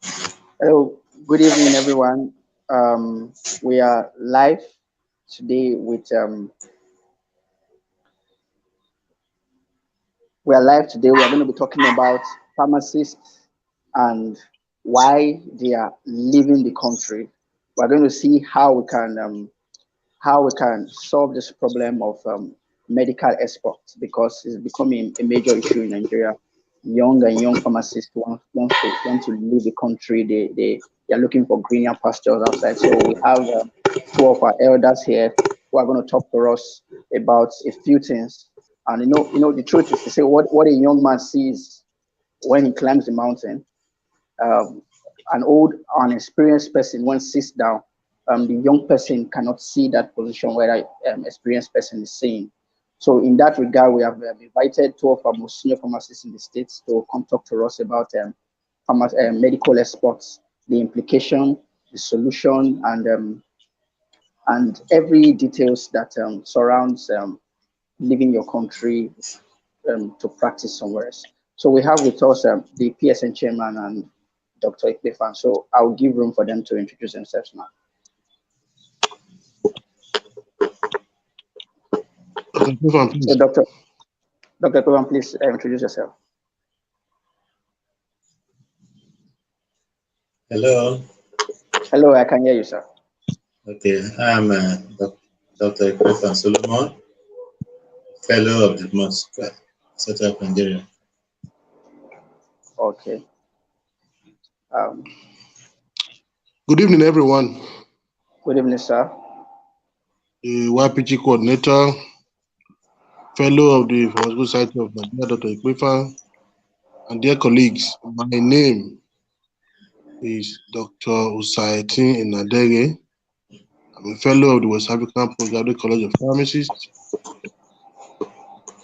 Hello, good evening, everyone. We are live today with we are live today. We are going to be talking about pharmacists and why they are leaving the country. We're going to see how we can solve this problem of medical exports because it's becoming a major issue in Nigeria. Young pharmacists want to leave the country. They are looking for greener pastures outside. So we have two of our elders here who are going to talk to us about a few things. And the truth is to say what a young man sees when he climbs the mountain, um, an old, unexperienced person, when sits down, the young person cannot see that position where that experienced person is seeing. So, in that regard, we have invited two of our most senior pharmacists in the states to come talk to us about medical exports, the implication, the solution, and every details that surrounds leaving your country to practice somewhere else. So we have with us the PSN chairman and Dr. Ikpefan. So I'll give room for them to introduce themselves now. So Dr. Ikpefan, please introduce yourself. Hello. Hello, I can hear you, sir. Okay, I'm Dr. Ikpefan Solomon, fellow of the mosque, set up in Nigeria. Okay. Good evening, everyone. Good evening, sir. The YPG coordinator, fellow of the Pharmaceutical Society of Nigeria, Dr. Ikpefan, and dear colleagues, my name is Dr. Osaretin Enadeghe. I'm a fellow of the West African Postgraduate College of Pharmacists.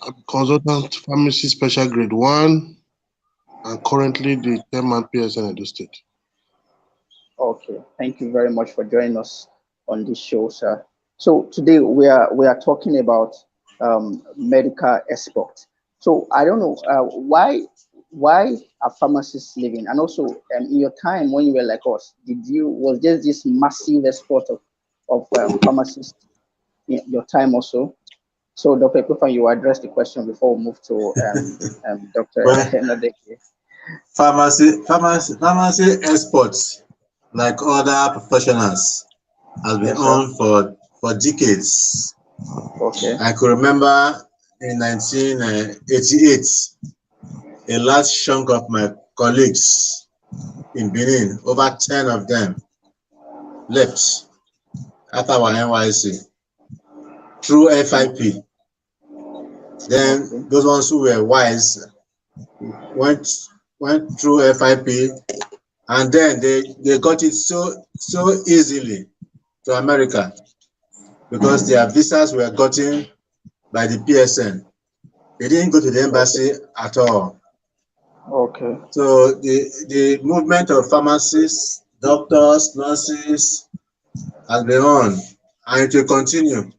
I'm a consultant pharmacy special grade 1 and currently the chairman PSN Edo State. Okay, thank you very much for joining us on this show, sir. So today we are talking about medical export. So I don't know why are pharmacists leaving, and also in your time when you were like us, was there this massive export of pharmacists in your time also? So Dr. Ikpefan, you addressed the question before we move to Dr. Enadeghe. Pharmacy exports, like other professionals, has been on for decades. Okay. I could remember in 1988, a large chunk of my colleagues in Benin, over 10 of them, left after our NYC through FIP. Then those ones who were wise went through FIP, and then they got it so easily to America because their visas were gotten by the PSN. They didn't go to the embassy at all. Okay. So the movement of pharmacists, doctors, nurses has been on, and it will continue.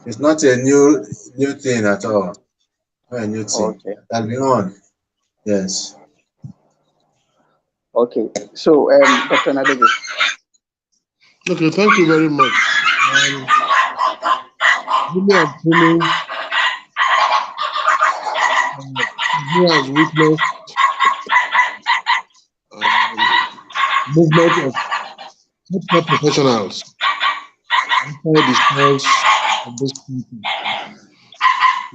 It's not a new thing at all. Not a new thing. Okay. It has been on. Yes. Okay. So Dr. Enadeghe. Okay, thank you very much. Who has witnessed movement of healthcare professionals outside the shores of this country.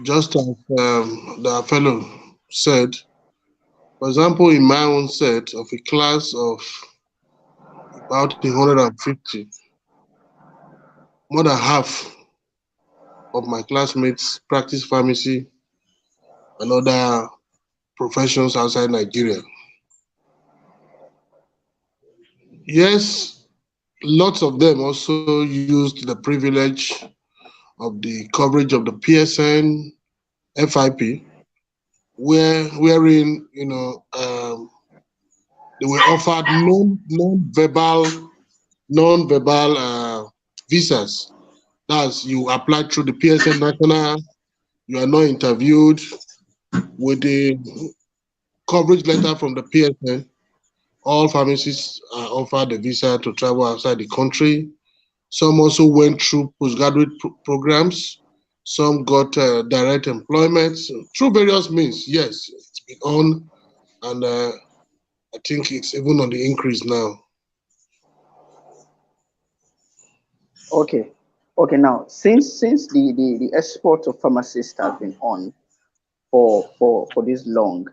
Just as the fellow said, for example, in my own set of a class of about 150, more than half of my classmates practice pharmacy and other professions outside Nigeria. Yes, lots of them also used the privilege of the coverage of the PSN, FIP, wherein they were offered non-verbal visas. That's you apply through the PSN National, you are not interviewed with the coverage letter from the PSN. All pharmacists are offered a visa to travel outside the country. Some also went through postgraduate programs. Some got direct employment through various means. Yes, it's been on, and I think it's even on the increase now. Okay. Okay. Now, since the export of pharmacists has been on for this long,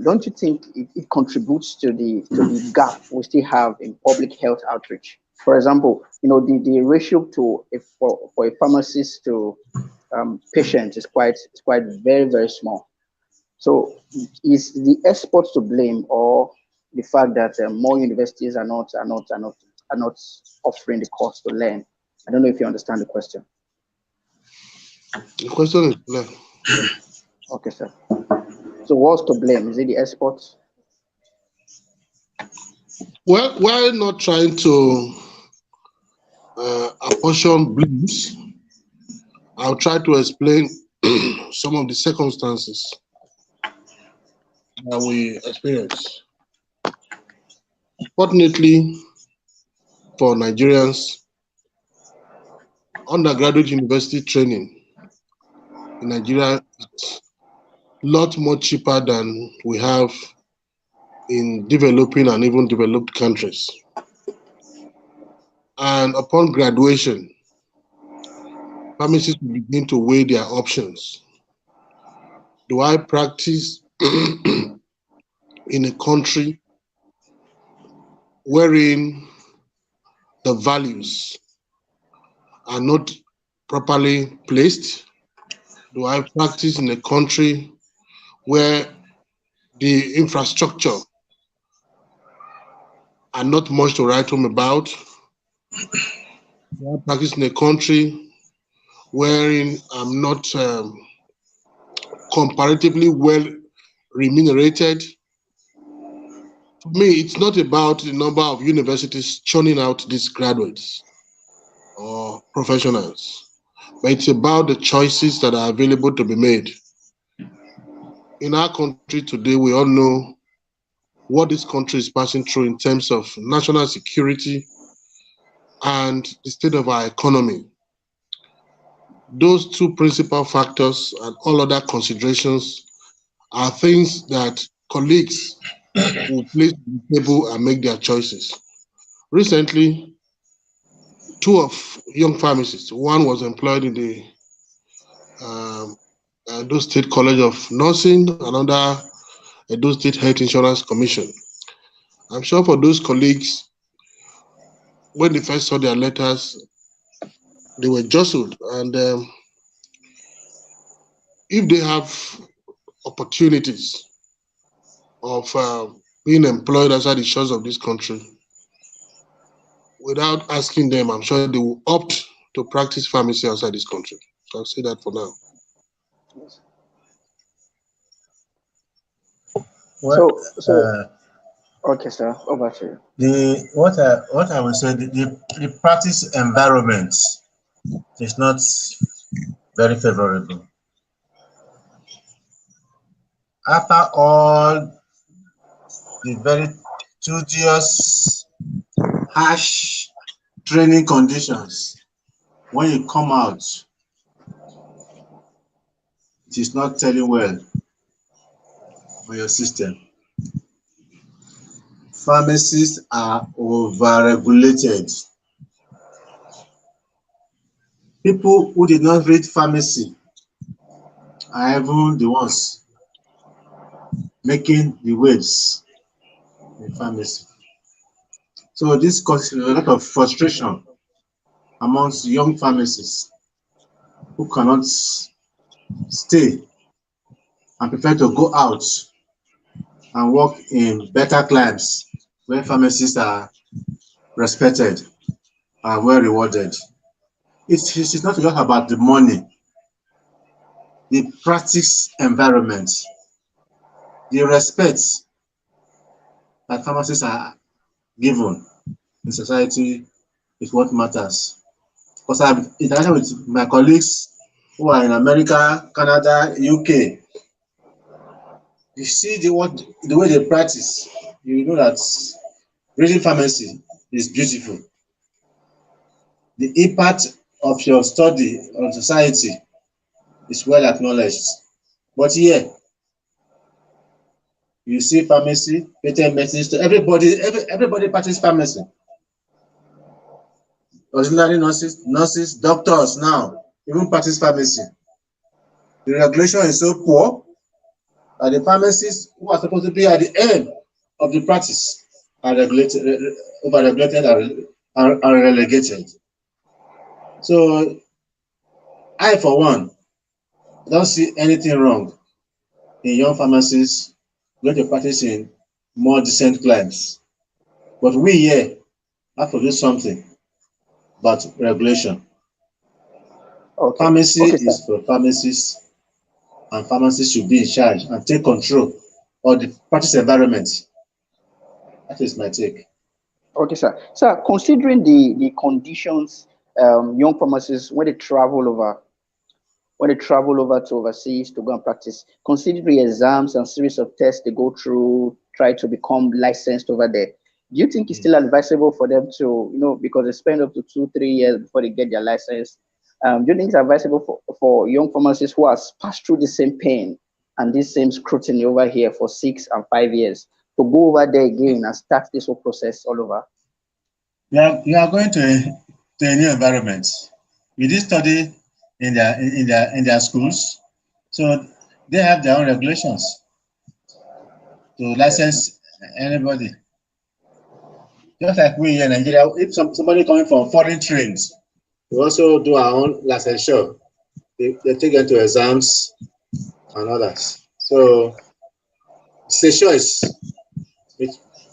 don't you think it contributes to the gap we still have in public health outreach? For example, the ratio for a pharmacist to patient is quite very, very small. So is the export to blame, or the fact that more universities are not offering the course to learn? I don't know if you understand the question. The question is clear. Okay, sir. So what's to blame? Is it the exports? Well, while not trying to apportion blames, I'll try to explain some of the circumstances that we experience. Fortunately for Nigerians, undergraduate university training in Nigeria is a lot more cheaper than we have in developing and even developed countries. And upon graduation, pharmacists begin to weigh their options. Do I practice in a country wherein the values are not properly placed? Do I practice in a country where the infrastructure are not much to write home about? Do I practice in a country wherein I'm not comparatively well remunerated? For me, it's not about the number of universities churning out these graduates or professionals, but it's about the choices that are available to be made. In our country today, we all know what this country is passing through in terms of national security and the state of our economy. Those two principal factors and all other considerations are things that colleagues will place on the table and make their choices. Recently, two of young pharmacists, one was employed in the Edo State College of Nursing, another Edo State Health Insurance Commission. I'm sure for those colleagues, when they first saw their letters, they were jostled. And if they have opportunities of being employed outside the shores of this country, without asking them, I'm sure they will opt to practice pharmacy outside this country. So I'll say that for now. Well, Okay, sir, over to you. What I would say, the practice environment is not very favorable. After all the very tedious, harsh training conditions, when you come out, it is not telling well on your system. Pharmacists are over-regulated. People who did not read pharmacy are even the ones making the waves in pharmacy. So this causes a lot of frustration amongst young pharmacists who cannot stay and prefer to go out and work in better climes where pharmacists are respected and well rewarded. It's not just about the money, the practice environment, the respect that pharmacists are given in society is what matters. Because I've interacted with my colleagues who are in America, Canada, UK. You see the way they practice. you know that reading pharmacy is beautiful. The impact of your study on society is well acknowledged. But here, you see pharmacy, patent medicines to everybody, everybody practices pharmacy. Ordinary nurses, doctors now even practice pharmacy. The regulation is so poor that the pharmacists who are supposed to be at the end of the practice are regulated, over-regulated, and relegated. So I, for one, don't see anything wrong in young pharmacists going to practice in more decent climes. But we here have to do something about regulation. Okay. Pharmacy Okay, is for pharmacists, and pharmacists should be in charge and take control of the practice environment. That is my take. Okay, sir. Sir, considering the conditions young pharmacists when they travel over to overseas to go and practice, considering the exams and series of tests they go through, try to become licensed over there, do you think it's still advisable for them to, because they spend up to 2-3 years before they get their license? Do you think it's advisable for young pharmacists who have passed through the same pain and this same scrutiny over here for 6 and 5 years to go over there again and start this whole process all over? You are going to a new environment. You did study in their schools, so they have their own regulations to license anybody. Just like we in Nigeria, if somebody coming from foreign trains, we also do our own licensure. They take them to exams and others. So it's a choice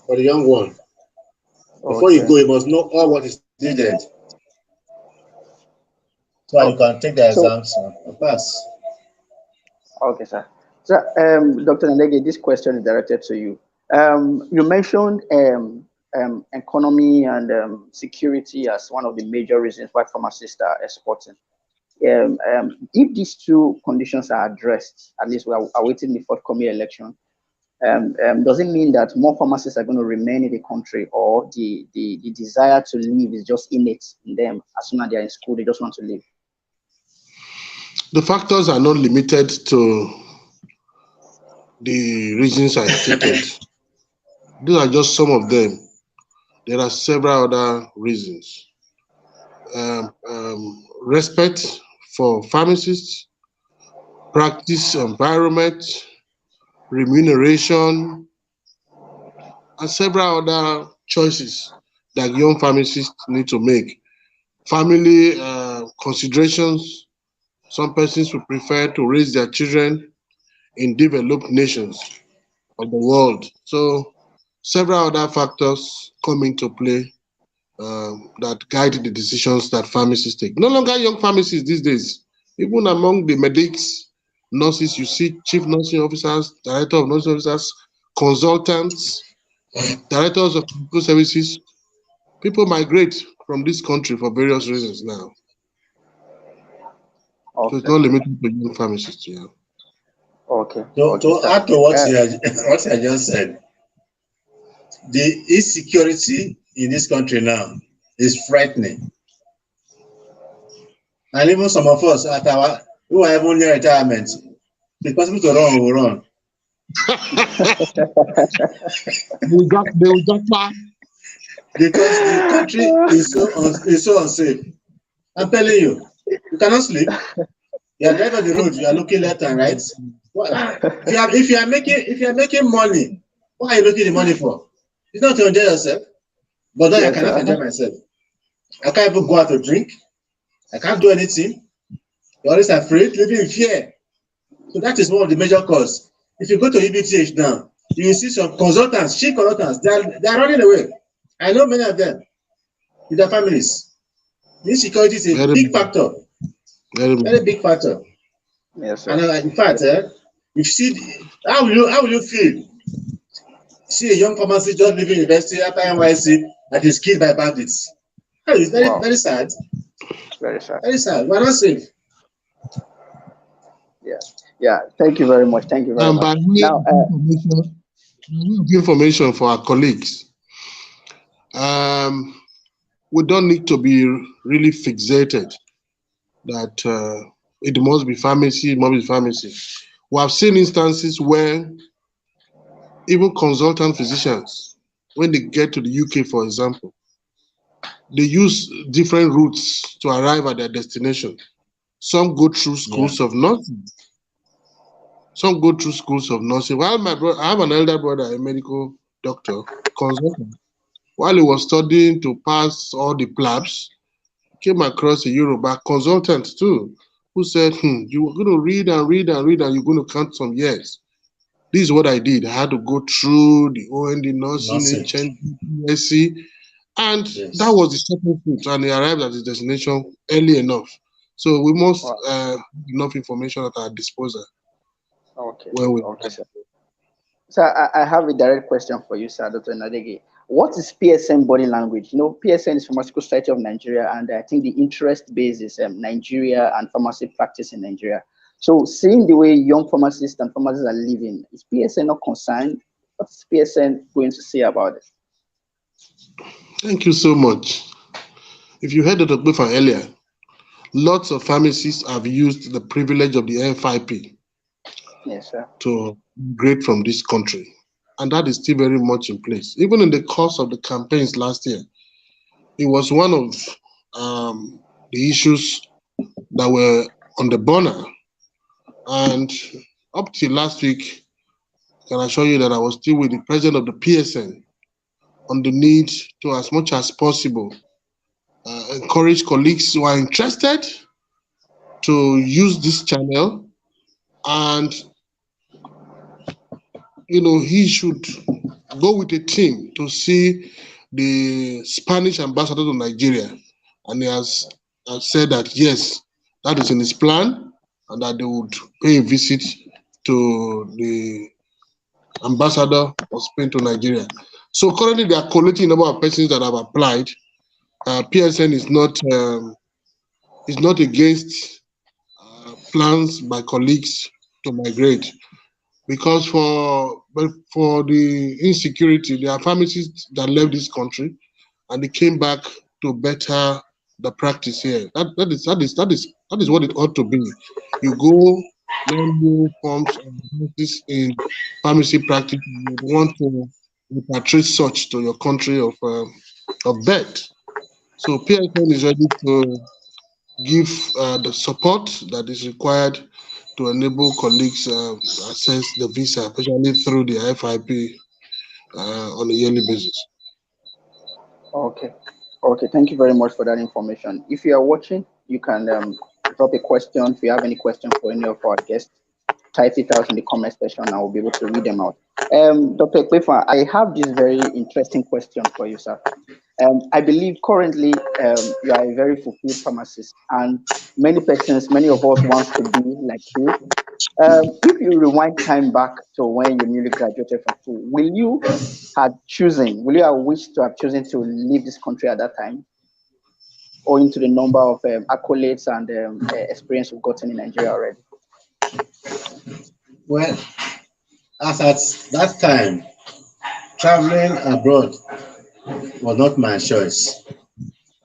for the young one. Before you go, you must know all what is needed, so you can take the exams and pass. Okay, sir. So, Dr. Enadeghe, this question is directed to you. You mentioned economy and security as one of the major reasons why pharmacists are exporting. If these two conditions are addressed, at least we are awaiting the forthcoming election, does it mean that more pharmacists are going to remain in the country, or the desire to leave is just innate in them? As soon as they're in school, they just want to leave. The factors are not limited to the reasons I stated. These are just some of them. There are several other reasons. Respect for pharmacists, practice environment, remuneration, and several other choices that young pharmacists need to make. Family considerations. Some persons would prefer to raise their children in developed nations of the world. So several other factors come into play that guide the decisions that pharmacists take. No longer young pharmacists these days. Even among the medics, nurses, you see chief nursing officers, director of nursing officers, consultants, directors of medical services. People migrate from this country for various reasons now. Okay. So it's not limited to young pharmacists. Yeah. Okay. To add to what I just said, the insecurity in this country now is frightening. And even some of us who are even near retirement, if it's possible to run, we will run. They will just pass. Because the country is so unsafe. I'm telling you, you cannot sleep. You are driving the road, you are looking left and right. If you are making money, what are you looking the money for? It's not to enjoy yourself. But then I cannot enjoy myself. I can't even go out to drink. I can't do anything. You're always afraid, living in fear. So that is one of the major causes. If you go to EBTH now, you will see some consultants, chief consultants, they are running away. I know many of them with their families. Insecurity is a big factor. Very big factor. Yes, sir. And in fact, you see, how will you feel? See a young pharmacist just leaving university after NYC and is killed by bandits. It's very sad. Very sad. Very sad. We're not safe. Yeah. Thank you very much. Thank you very much. By way of information, information for our colleagues. We don't need to be really fixated that it must be pharmacy, it must be pharmacy. We have seen instances where even consultant physicians, when they get to the UK, for example, they use different routes to arrive at their destination. Some go through schools of nursing. Some go through schools of nursing. While I have an elder brother, a medical doctor, consultant. While he was studying to pass all the PLABs, came across a Yoruba consultant too, who said, you were going to read and read and read, and you're going to count some years. This is what I did. I had to go through the OND nursing, HND, PSC, and that was the second route, and he arrived at his destination early enough. So we must have enough information at our disposal. Okay. Sir. So I have a direct question for you, sir, Dr. Enadeghe. What is PSN body language? You know, PSN is Pharmaceutical Society of Nigeria, and I think the interest base is Nigeria and pharmacy practice in Nigeria. So seeing the way young pharmacists and pharmacists are living, is PSN not concerned? What is PSN going to say about it? Thank you so much. If you heard Dr. Ikpefan earlier, lots of pharmacists have used the privilege of the FIP to migrate from this country. And that is still very much in place. Even in the course of the campaigns last year, it was one of the issues that were on the burner. And up till last week, I can assure you that I was still with the president of the PSN on the need to, as much as possible, encourage colleagues who are interested to use this channel, and he should go with a team to see the Spanish ambassador to Nigeria, and he has said that yes, that is in his plan, and that they would pay a visit to the ambassador of Spain to Nigeria. So currently they are collecting a number of persons that have applied. PSN is not against plans by colleagues to migrate, because for the insecurity, there are pharmacists that left this country and they came back to better the practice here. That is what it ought to be. You go learn new forms of practice in pharmacy practice. You want to repatriate such to your country of birth. So PSN is ready to give the support that is required to enable colleagues access the visa, especially through the FIP on a yearly basis. Okay. Thank you very much for that information. If you are watching, you can drop a question. If you have any question for any of our guests, type it out in the comment section and I will be able to read them out. Dr. Ikpefan, I have this very interesting question for you, sir. I believe currently you are a very fulfilled pharmacist, and many of us want to be like you. If you rewind time back to when you newly graduated from school, will you have wished to have chosen to leave this country at that time, owing to the number of accolades and experience you've gotten in Nigeria already? Well, as at that time, traveling abroad was not my choice.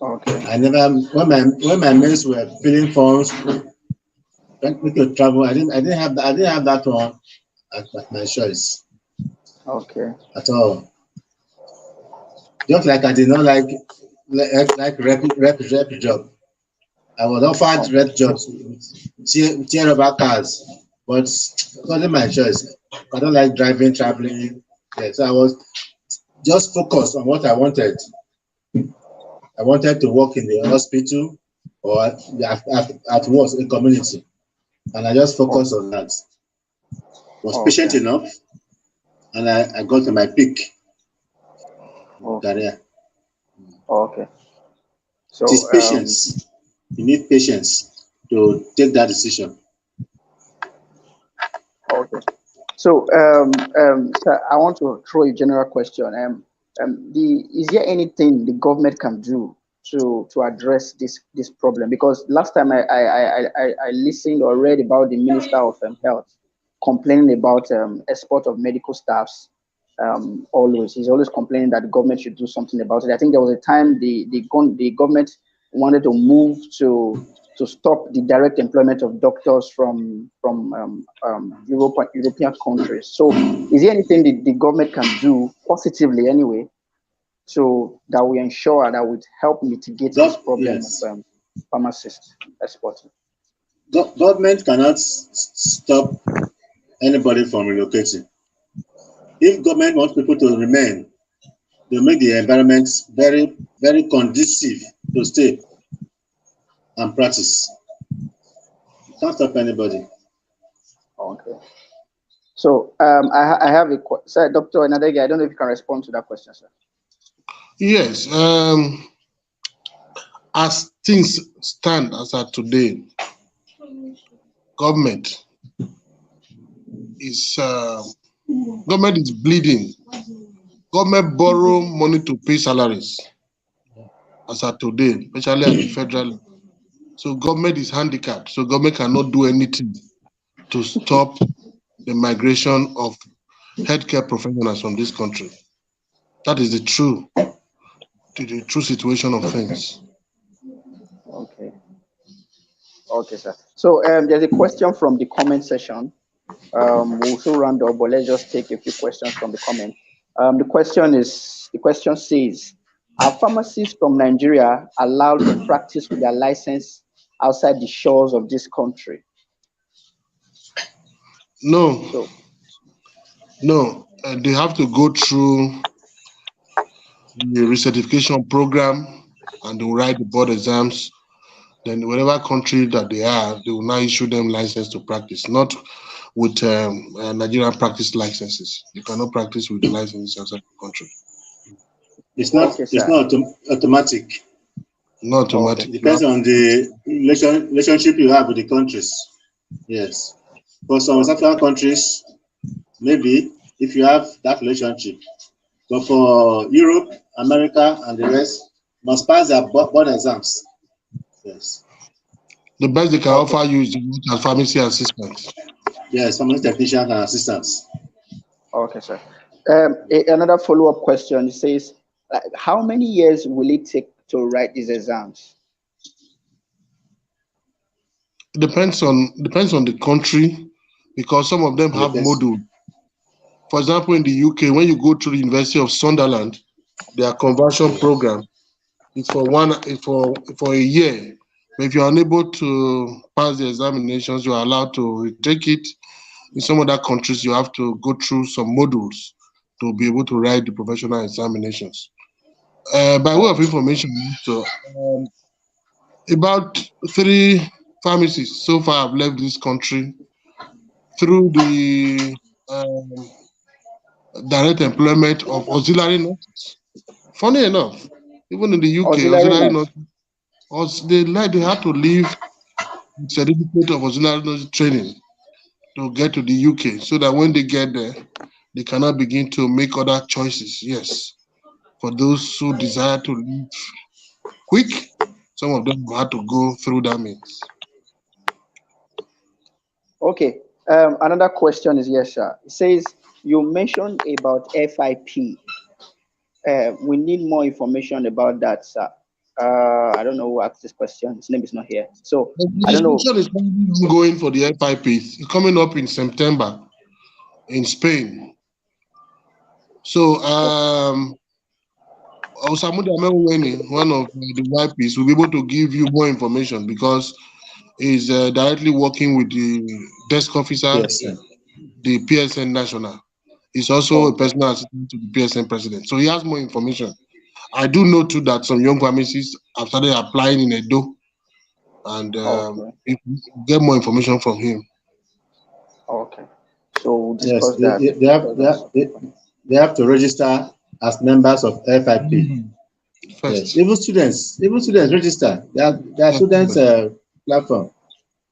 Okay. I never, when my mates were filling forms, me to travel, I didn't have that one at my choice. Okay. At all. Just like I did not like rep job. I was offered rep jobs with tier of cars, but it wasn't my choice. I don't like driving, traveling. Yeah, so I was just focused on what I wanted. I wanted to work in the hospital or at work in community, and I just focused on that. Was patient enough, and I got to my peak career. Okay. So it is patience. You need patience to take that decision. Okay. So, sir, I want to throw a general question. Is there anything the government can do to address this problem? Because last time I listened or read about the Minister of Health complaining about export of medical staffs Always. He's always complaining that the government should do something about it. I think there was a time the government wanted to move to stop the direct employment of doctors from European countries. So, is there anything the government can do positively anyway, so that we ensure that would help mitigate this problem of pharmacists exporting? Government cannot stop anybody from relocating. If government wants people to remain, they make the environment very, very conducive to stay and practice. You can't stop anybody. Okay. So I have a question. Sir, Dr. Enadeghe, I don't know if you can respond to that question, sir. Yes. As things stand as at today, government is bleeding. Government borrow money to pay salaries as at today, especially at the federal level. So government is handicapped. So government cannot do anything to stop the migration of healthcare professionals from this country. That is the true situation of things. Okay. Okay, sir. So there's a question from the comment section. We'll still round up, but let's just take a few questions from the comment. The question says, are pharmacists from Nigeria allowed to practice with their license outside the shores of this country? No. No. They have to go through the recertification program and they will write the board exams. Then whatever country that they are, they will now issue them license to practice, not with Nigerian practice licenses. You cannot practice with the licenses outside the country. It's not automatic. Not automatic. It depends on the relationship you have with the countries. Yes. For some African countries, maybe if you have that relationship. But for Europe, America, and the rest, must pass their board exams. Yes. The best they can offer you is to work as pharmacy assistants. Yes, pharmacy technicians and assistants. Okay, sir. Another follow-up question says, how many years will it take to write these exams? It depends on the country, because some of them have modules. For example, in the UK, when you go to the University of Sunderland, their conversion program is for a year. But if you are unable to pass the examinations, you are allowed to retake it. In some other countries, you have to go through some modules to be able to write the professional examinations. By way of information, so about 3 pharmacists so far have left this country through the direct employment of auxiliary nurses. Funny enough, even in the UK, auxiliary nurses, they had to leave the certificate of auxiliary nurse training to get to the UK, so that when they get there, they cannot begin to make other choices. Yes, for those who desire to leave quick, some of them had to go through that means. Okay. Another question is, yes, sir. It says, you mentioned about FIP. We need more information about that, sir. I don't know who asked this question. His name is not here. So I don't know. The discussion is going for the FIP. It's coming up in September in Spain. So Osamude Ameweni, one of the YPs, will be able to give you more information because he's directly working with the desk officer, the PSN National. He's also a personal assistant to the PSN president. So he has more information. I do know too that some young pharmacists have started applying in Edo, and if we get more information from him. Okay. So we'll discuss that. They have to register as members of FIP. Yes. Even students register. They are students platform.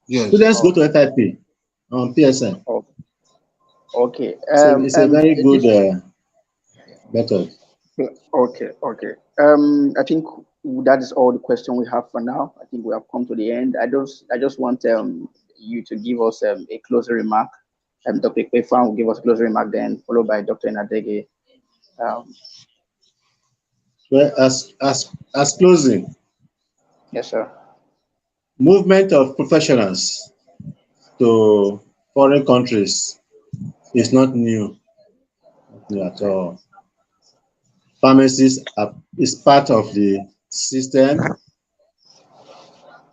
Yes. Students go to FIP on PSN. Okay. It's a very good method. Okay. I think that is all the question we have for now. I think we have come to the end. I just want you to give us a closing remark. Dr. Ikpefan will give us a closing remark, then followed by Dr. Enadeghe, Well, as closing, Yes, sir. movement of professionals to foreign countries is not new at all. Pharmacists is part of the system.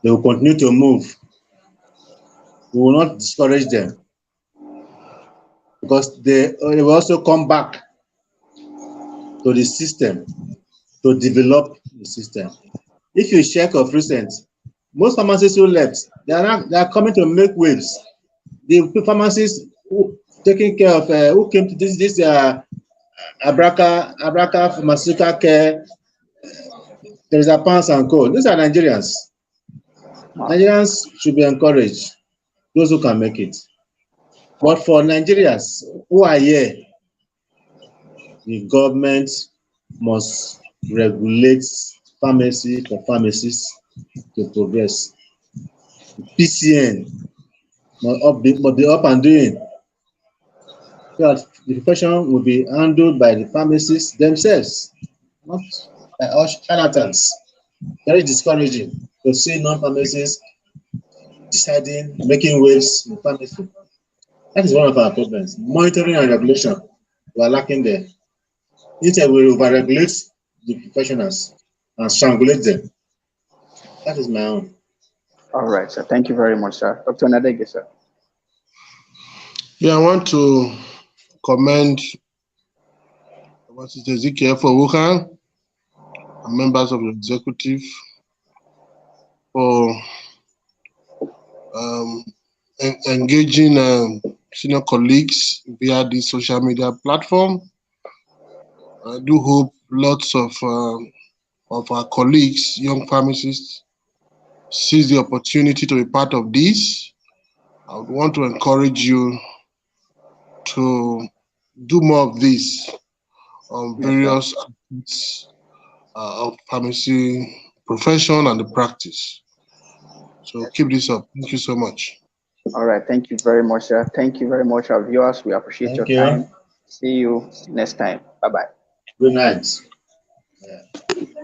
They will continue to move. We will not discourage them because they will also come back to the system to develop the system. If you check of recent, most pharmacists who left, they are coming to make waves. The pharmacists who taking care of who came to this Abraka pharmaceutical care, there is a Pans and Co. These are Nigerians. Wow. Nigerians should be encouraged, those who can make it. But for Nigerians who are here, the government must regulate pharmacy for pharmacists to progress. PCN must be up and doing, so that the profession will be handled by the pharmacists themselves, not by us charlatans. Very discouraging to see non-pharmacists deciding, making waves in pharmacy. That is one of our problems. Monitoring and regulation, we are lacking there. Instead, we over-regulate the professionals and strangulate them. That is my own. All right, sir. Thank you very much, sir. Dr. Enadeghe, sir. Yeah, I want to commend Mr. Ezekiel for Wuhan and members of the executive for engaging senior colleagues via the social media platform. I do hope lots of our colleagues, young pharmacists, seize the opportunity to be part of this. I would want to encourage you to do more of this on various aspects of pharmacy profession and the practice. So keep this up. Thank you so much. All right. Thank you very much, sir. Thank you very much, our viewers. We appreciate your time. See you next time. Bye-bye. Good night. Yeah.